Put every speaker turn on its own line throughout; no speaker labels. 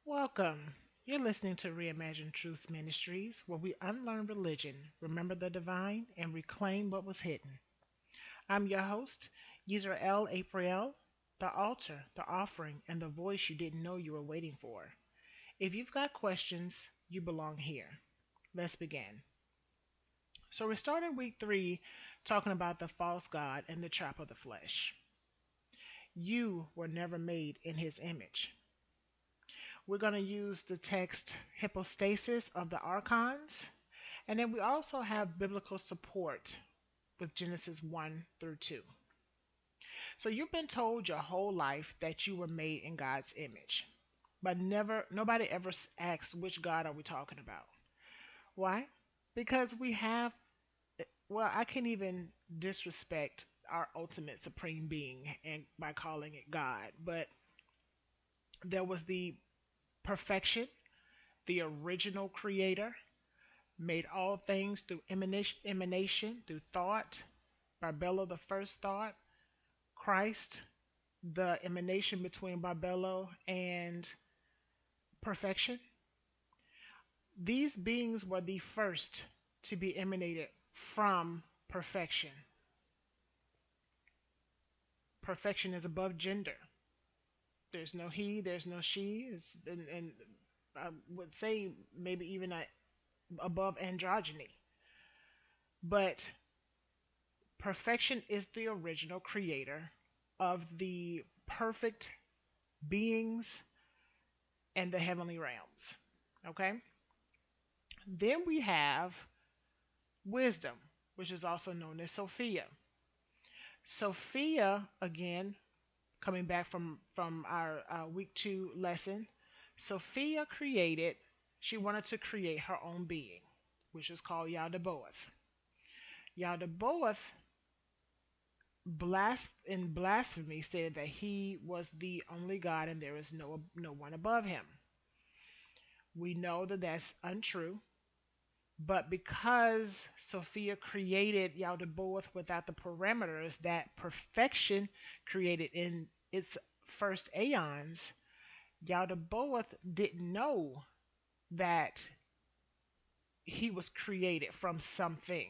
Welcome. You're listening to Reimagine Truth Ministries, where we unlearn religion, remember the divine, and reclaim what was hidden. I'm your host, Yisrael April, the altar, the offering, and the voice you didn't know you were waiting for. If you've got questions, you belong here. Let's begin. So, we're starting week 3 talking about the false God and the trap of the flesh. You were never made in his image. We're going to use the text hypostasis of the archons. And then we also have biblical support with Genesis 1 through 2. So you've been told your whole life that you were made in God's image. But nobody ever asks which God are we talking about. Why? Because we have, well, I can't even disrespect our ultimate supreme being and by calling it God, but there was the perfection, the original creator, made all things through emanation through thought. Barbelo, the first thought. Christ, the emanation between Barbelo and perfection. These beings were the first to be emanated from perfection. Perfection is above gender. There's no he, there's no she, and I would say maybe even above androgyny. But perfection is the original creator of the perfect beings and the heavenly realms. Okay? Then we have wisdom, which is also known as Sophia. Sophia, again, coming back from our week 2 lesson, Sophia she wanted to create her own being, which is called Yaldabaoth. Yaldabaoth in blasphemy stated that he was the only God and there is no one above him. We know that that's untrue, but because Sophia created Yaldabaoth without the parameters that perfection created in its first aeons, Yaldabaoth didn't know that he was created from something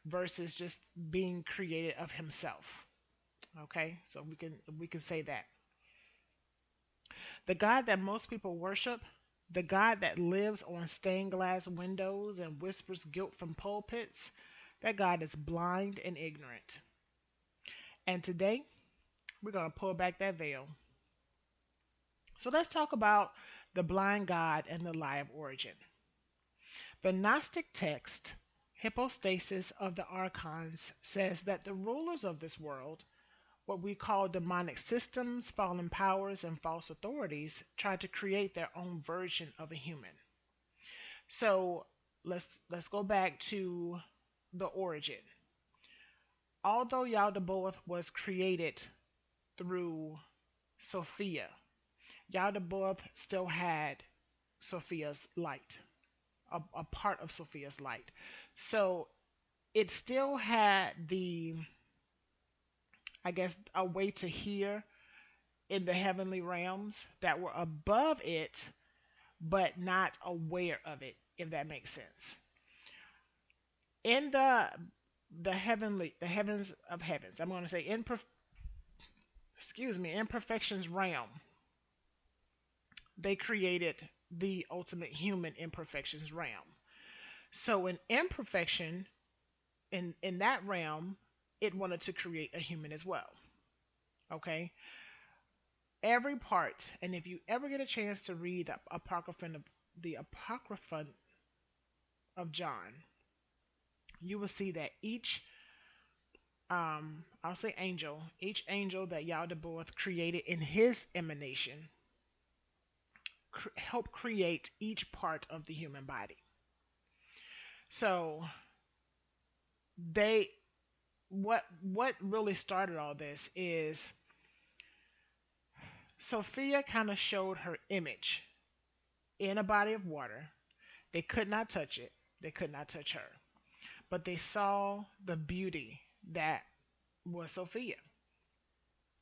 versus just being created of himself. Okay, so we can say that the God that most people worship, the God that lives on stained glass windows and whispers guilt from pulpits, that God is blind and ignorant. And today, we're going to pull back that veil. So let's talk about the blind God and the lie of origin. The Gnostic text, Hypostasis of the Archons, says that the rulers of this world, what we call demonic systems, fallen powers, and false authorities, try to create their own version of a human. So let's go back to the origin. Although Yaldabaoth was created through Sophia, Yaldabaoth still had Sophia's light, a part of Sophia's light. So it still had I guess, a way to hear in the heavenly realms that were above it, but not aware of it, if that makes sense. In the heavens of heavens, I'm going to say in perfection's realm, they created the ultimate human imperfections realm. So in imperfection, in that realm, it wanted to create a human as well. Okay, every part, and if you ever get a chance to read the apocryphon of John, you will see that I'll say each angel that Yaldabaoth created in his emanation helped create each part of the human body. So they what really started all this is Sophia kind of showed her image in a body of water. They could not touch it. They could not touch her. But they saw the beauty that was Sophia.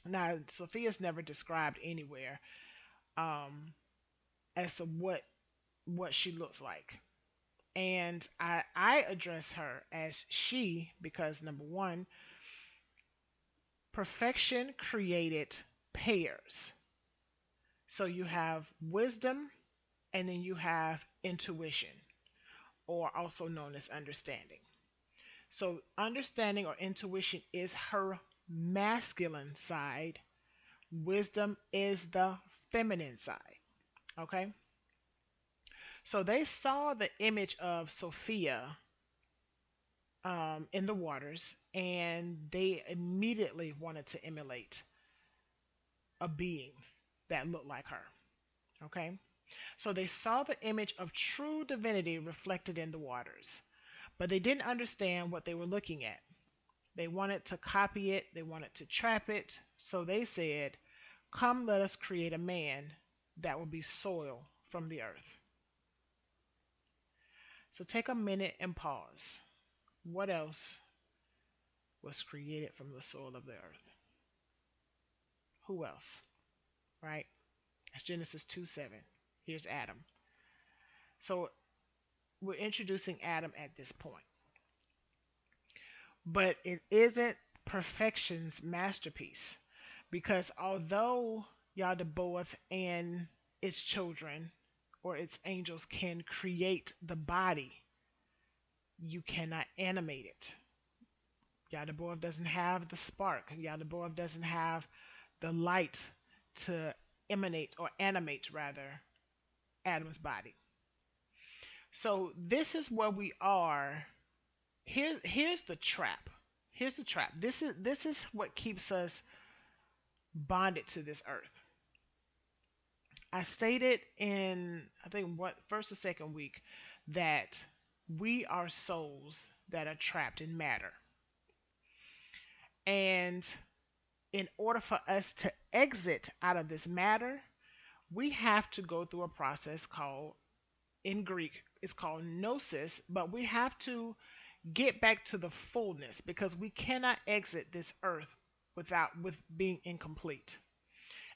Now, Sophia's never described anywhere. Um, as to what she looks like. And I address her as she because number one, perfection created pairs. So you have wisdom and then you have intuition, or also known as understanding. So understanding or intuition is her masculine side, wisdom is the feminine side. Okay? So they saw the image of Sophia in the waters, and they immediately wanted to emulate a being that looked like her. Okay? So they saw the image of true divinity reflected in the waters, but they didn't understand what they were looking at. They wanted to copy it, they wanted to trap it, so they said, come, let us create a man that will be soil from the earth. So take a minute and pause. What else was created from the soil of the earth? Who else? Right? That's Genesis 2:7. Here's Adam. So we're introducing Adam at this point. But it isn't perfection's masterpiece. Because although Yaldabaoth and its children or its angels can create the body, you cannot animate it. Yaldabaoth doesn't have the spark. Yaldabaoth doesn't have the light to emanate or animate rather Adam's body. So this is where we are. Here's the trap. Here's the trap. This is what keeps us bonded to this earth. I stated in I think what first or second week that we are souls that are trapped in matter. And in order for us to exit out of this matter, we have to go through a process called, in Greek, it's called gnosis, but we have to get back to the fullness because we cannot exit this earth with being incomplete.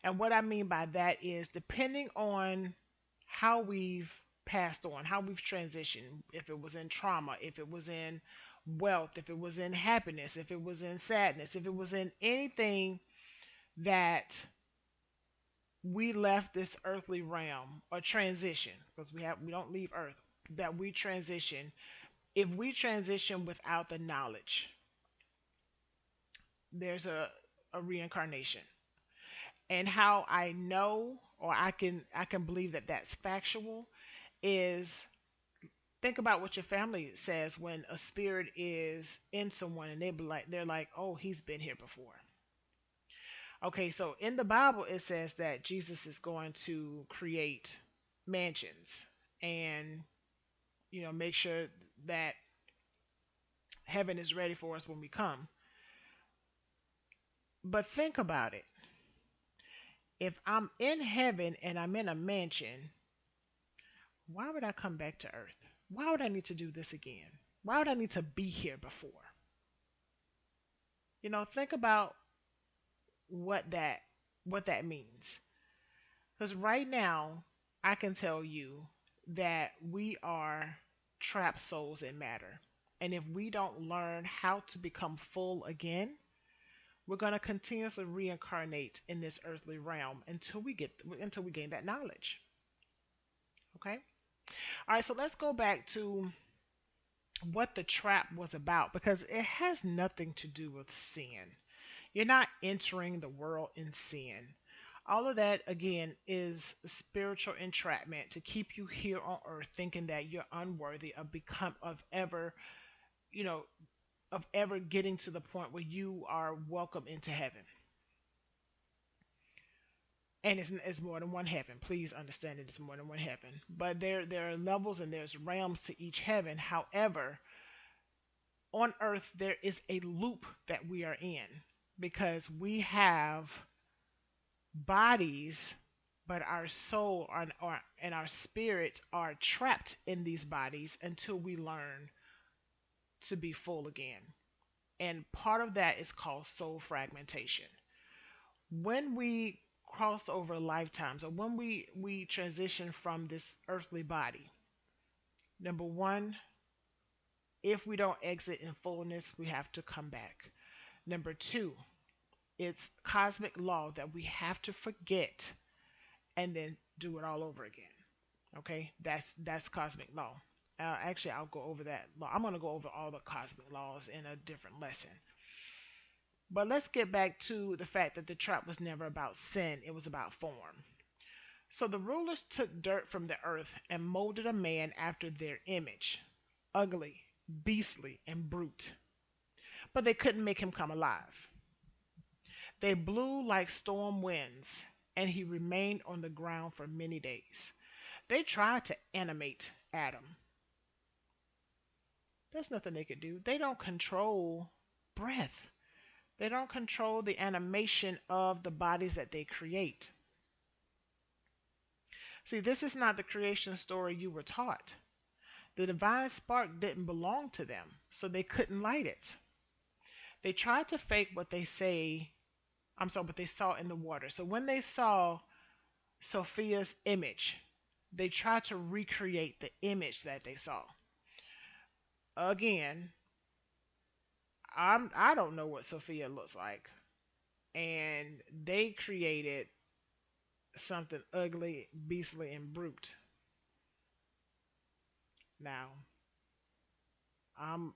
And what I mean by that is depending on how we've passed on, how we've transitioned, if it was in trauma, if it was in wealth, if it was in happiness, if it was in sadness, if it was in anything that we left this earthly realm or transition, because we don't leave earth, that we transition. If we transition without the knowledge, there's a reincarnation. And how I know or I can believe that that's factual is think about what your family says when a spirit is in someone and they're like, oh, he's been here before. Okay, so in the Bible it says that Jesus is going to create mansions and make sure that heaven is ready for us when we come. But think about it. If I'm in heaven and I'm in a mansion, why would I come back to earth? Why would I need to do this again? Why would I need to be here before? Think about what that means. Because right now, I can tell you that we are trapped souls in matter. And if we don't learn how to become full again, we're going to continuously reincarnate in this earthly realm until we gain that knowledge. Okay? All right, so let's go back to what the trap was about because it has nothing to do with sin. You're not entering the world in sin. All of that, again, is spiritual entrapment to keep you here on earth thinking that you're unworthy you know, of ever getting to the point where you are welcome into heaven. And it's more than one heaven. Please understand that it's more than one heaven. But there are levels and there's realms to each heaven. However, on earth there is a loop that we are in because we have bodies, but our soul and our spirits are trapped in these bodies until we learn to be full again. And part of that is called soul fragmentation. When we crossover lifetimes, or when we transition from this earthly body. Number one, if we don't exit in fullness, we have to come back. Number two, it's cosmic law that we have to forget and then do it all over again. Okay, that's cosmic law. Actually, I'll go over that law. I'm going to go over all the cosmic laws in a different lesson. But let's get back to the fact that the trap was never about sin, it was about form. So the rulers took dirt from the earth and molded a man after their image, ugly, beastly, and brute. But they couldn't make him come alive. They blew like storm winds, and he remained on the ground for many days. They tried to animate Adam. There's nothing they could do. They don't control breath. They don't control the animation of the bodies that they create. See, this is not the creation story you were taught. The divine spark didn't belong to them, so they couldn't light it. They tried to fake what they say, I'm sorry, what they saw in the water. So when they saw Sophia's image, they tried to recreate the image that they saw. Again, I don't know what Sophia looks like, and they created something ugly, beastly, and brute. Now, I'm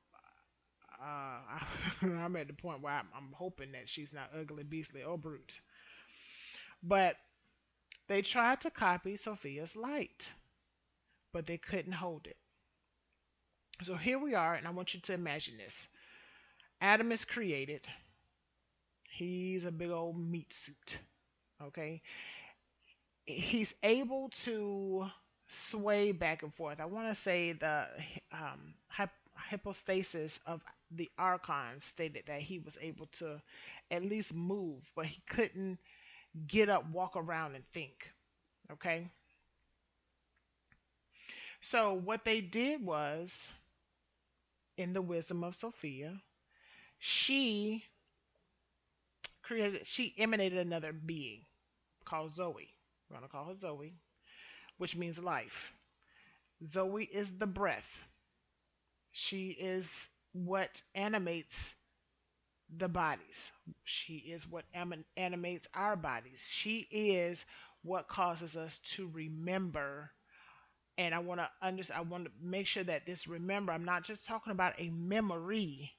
I'm at the point where I'm hoping that she's not ugly, beastly, or brute. But they tried to copy Sophia's light, but they couldn't hold it. So here we are, and I want you to imagine this. Adam is created. He's a big old meat suit. Okay. He's able to sway back and forth. I want to say the hypostasis of the archons stated that he was able to at least move, but he couldn't get up, walk around, and think. Okay. So what they did was, in the wisdom of Sophia, she she emanated another being called Zoe. We're going to call her Zoe, which means life. Zoe is the breath. She is what animates the bodies. She is what animates our bodies. She is what causes us to remember. And I want to understand. I want to make sure that this remember. I'm not just talking about a memory.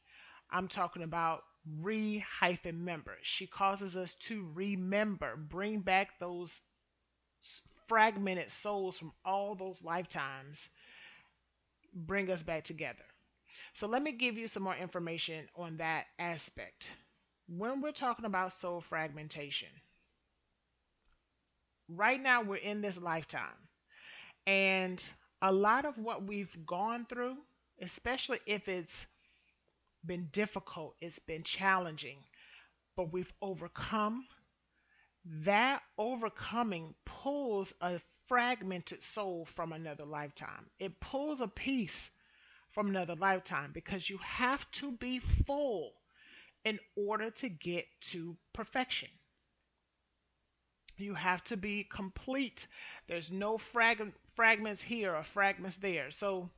I'm talking about re-member. She causes us to remember, bring back those fragmented souls from all those lifetimes, bring us back together. So let me give you some more information on that aspect. When we're talking about soul fragmentation, right now we're in this lifetime, and a lot of what we've gone through, especially if it's been difficult, it's been challenging, but we've overcome, that overcoming pulls a fragmented soul from another lifetime. It pulls a piece from another lifetime because you have to be full in order to get to perfection. You have to be complete. There's no fragments here or fragments there. So,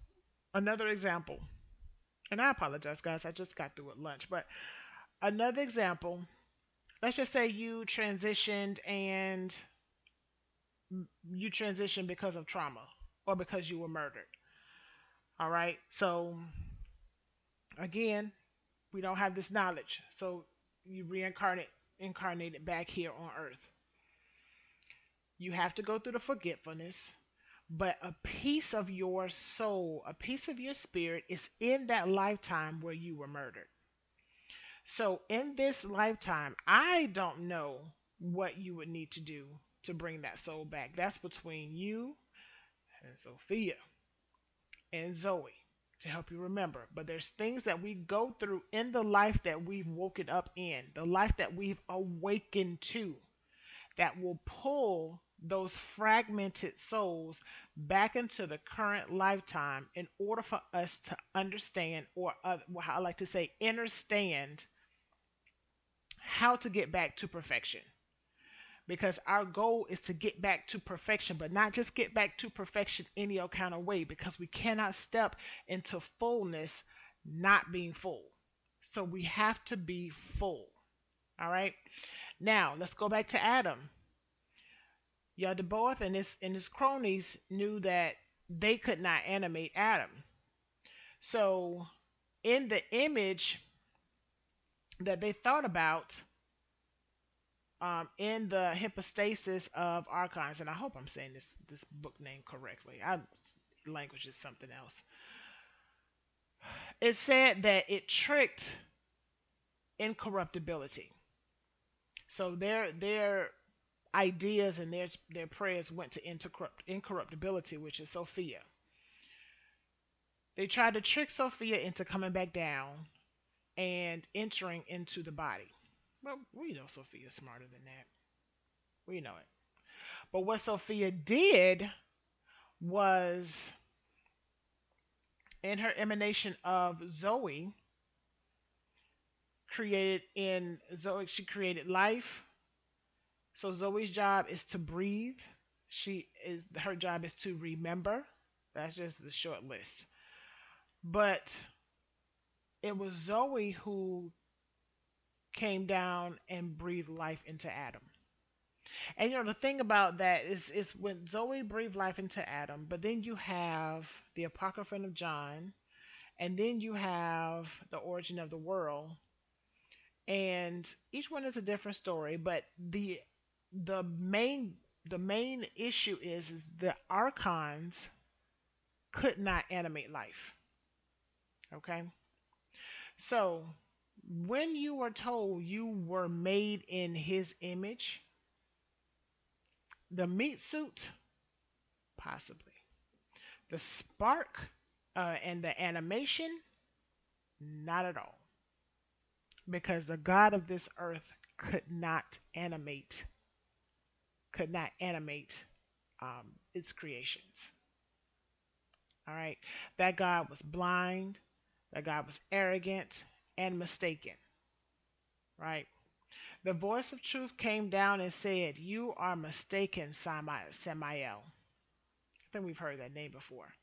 another example, and I apologize, guys, I just got through at lunch, but another example, let's just say you transitioned because of trauma or because you were murdered. All right. So, again, we don't have this knowledge. So, you incarnated back here on earth. You have to go through the forgetfulness, but a piece of your soul, a piece of your spirit is in that lifetime where you were murdered. So in this lifetime, I don't know what you would need to do to bring that soul back. That's between you and Sophia and Zoe to help you remember. But there's things that we go through in the life that we've woken up in, the life that we've awakened to, that will pull those fragmented souls back into the current lifetime in order for us to understand, or what I like to say, understand how to get back to perfection. because our goal is to get back to perfection, but not just get back to perfection any old kind of way, because we cannot step into fullness not being full. So we have to be full. All right. Now let's go back to Adam. Yaldabaoth and his cronies knew that they could not animate Adam. So in the image that they thought about, in the hypostasis of archons, and I hope I'm saying this book name correctly. Language is something else. It said that it tricked incorruptibility. So their ideas and their prayers went to incorruptibility, which is Sophia. They tried to trick Sophia into coming back down and entering into the body. Well, we know Sophia's smarter than that. We know it. But what Sophia did was, in her emanation of Zoe, she created life. So Zoe's job is to breathe. Her job is to remember. That's just the short list. But it was Zoe who came down and breathed life into Adam. And the thing about that is when Zoe breathed life into Adam, but then you have the Apocryphon of John, and then you have the origin of the world, and each one is a different story. But the main the main issue is the archons could not animate life. Okay, so when you were told you were made in His image, the meat suit possibly, the spark, and the animation, not at all, because the God of this earth could not animate its creations. All right, that God was blind, that God was arrogant and mistaken. Right. The voice of truth came down and said, "You are mistaken, Samael." I think we've heard that name before.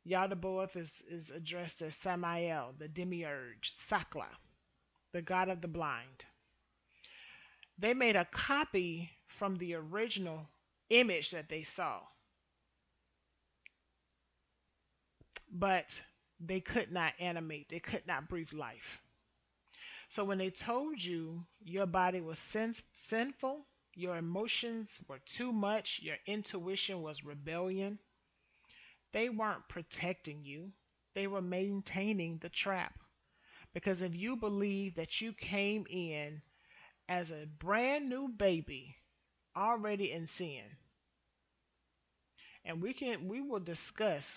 Yaldabaoth is addressed as Samael, the demiurge, Sakla, the god of the blind. They made a copy from the original image that they saw, but they could not animate, they could not breathe life. So when they told you your body was sinful, your emotions were too much, your intuition was rebellion, they weren't protecting you. They were maintaining the trap. Because if you believe that you came in as a brand new baby already in sin, and we will discuss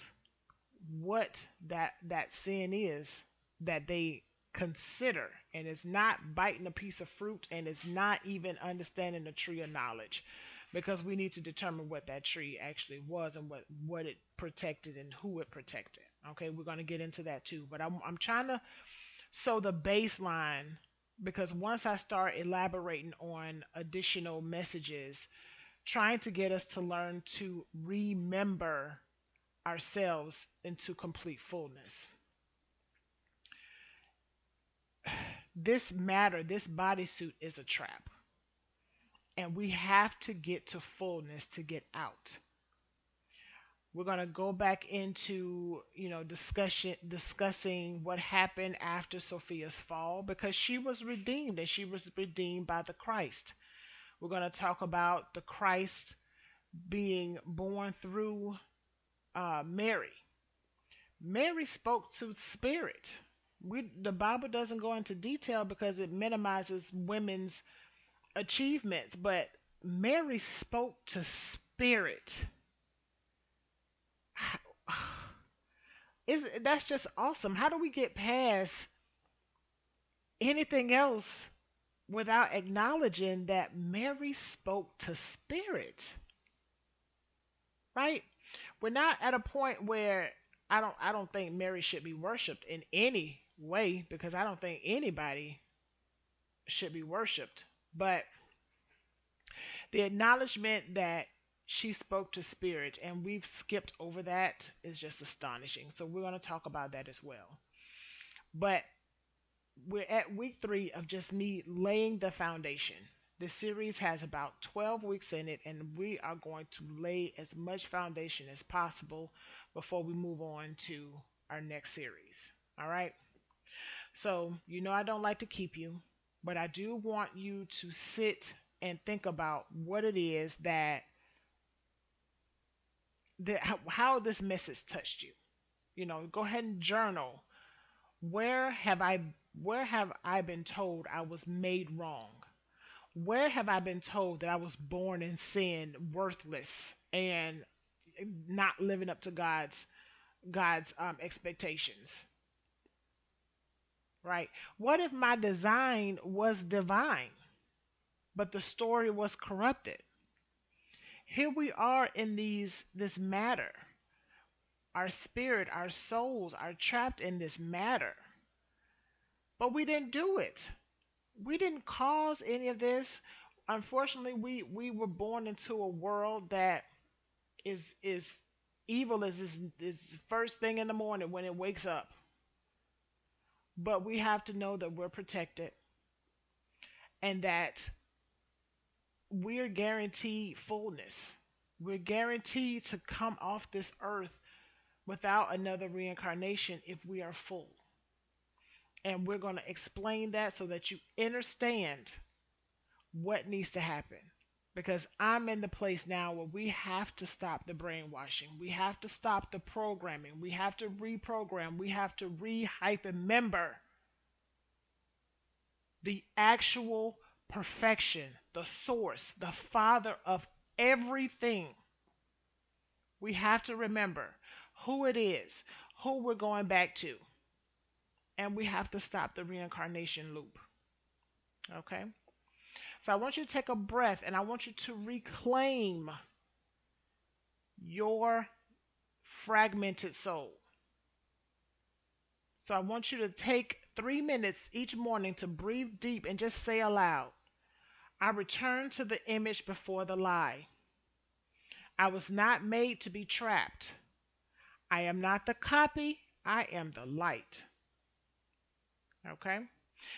what that sin is that they consider, and it's not biting a piece of fruit, and it's not even understanding the tree of knowledge, because we need to determine what that tree actually was and what it protected and who it protected. Okay, we're going to get into that too, but I'm trying to sow the baseline, because once I start elaborating on additional messages, trying to get us to learn to remember ourselves into complete fullness. This bodysuit is a trap. And we have to get to fullness to get out. We're going to go back into, discussing what happened after Sophia's fall, because she was redeemed, and she was redeemed by the Christ. We're going to talk about the Christ being born through Mary. Mary spoke to spirit. The Bible doesn't go into detail because it minimizes women's achievements, but Mary spoke to spirit. That's just awesome. How do we get past anything else without acknowledging that Mary spoke to spirit? Right? We're not at a point where I don't think Mary should be worshipped in any way, because I don't think anybody should be worshipped. But The acknowledgement that she spoke to spirit and we've skipped over that is just astonishing. So we're going to talk about that as well. But we're at week 3 of just me laying the foundation. The series has about 12 weeks in it, and we are going to lay as much foundation as possible before we move on to our next series. All right? So, I don't like to keep you, but I do want you to sit and think about what it is that how this message touched you. Go ahead and journal. Where have I where have I been told I was made wrong? Where have I been told that I was born in sin, worthless, and not living up to God's expectations? Right? What if my design was divine, but the story was corrupted? Here we are in this matter. Our spirit, our souls are trapped in this matter, but we didn't do it. We didn't cause any of this. Unfortunately, we were born into a world that is evil is first thing in the morning when it wakes up. But we have to know that we're protected and that we're guaranteed fullness. We're guaranteed to come off this earth without another reincarnation if we are full. And we're going to explain that so that you understand what needs to happen. Because I'm in the place now where we have to stop the brainwashing. We have to stop the programming. We have to reprogram. We have to re-hype and remember the actual perfection, the source, the father of everything. We have to remember who it is, who we're going back to. And we have to stop the reincarnation loop. Okay? So I want you to take a breath and I want you to reclaim your fragmented soul. So I want you to take 3 minutes each morning to breathe deep and just say aloud, I return to the image before the lie. I was not made to be trapped. I am not the copy. I am the light. Okay?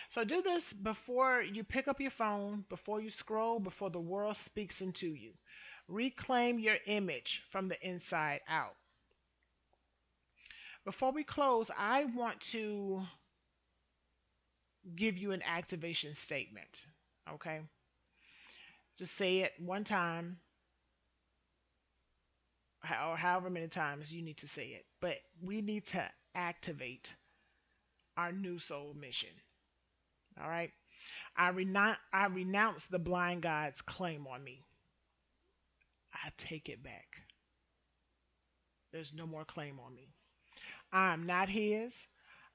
So do this before you pick up your phone, before you scroll, before the world speaks into you. Reclaim your image from the inside out. Before we close, I want to give you an activation statement. Okay? Just say it one time, or however many times you need to say it. But we need to activate our new soul mission. All right? I renounce the blind God's claim on me. I take it back. There's no more claim on me. I am not his.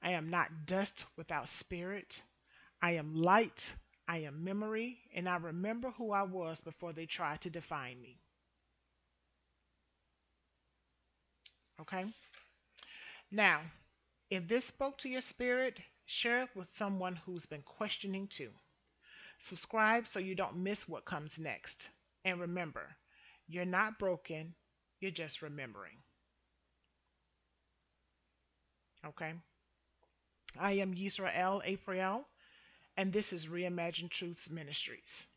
I am not dust without spirit. I am light. I am memory. And I remember who I was before they tried to define me. Okay? Now, if this spoke to your spirit, share it with someone who's been questioning too. Subscribe so you don't miss what comes next. And remember, you're not broken, you're just remembering. Okay? I am Yisrael April, and this is Reimagine Truths Ministries.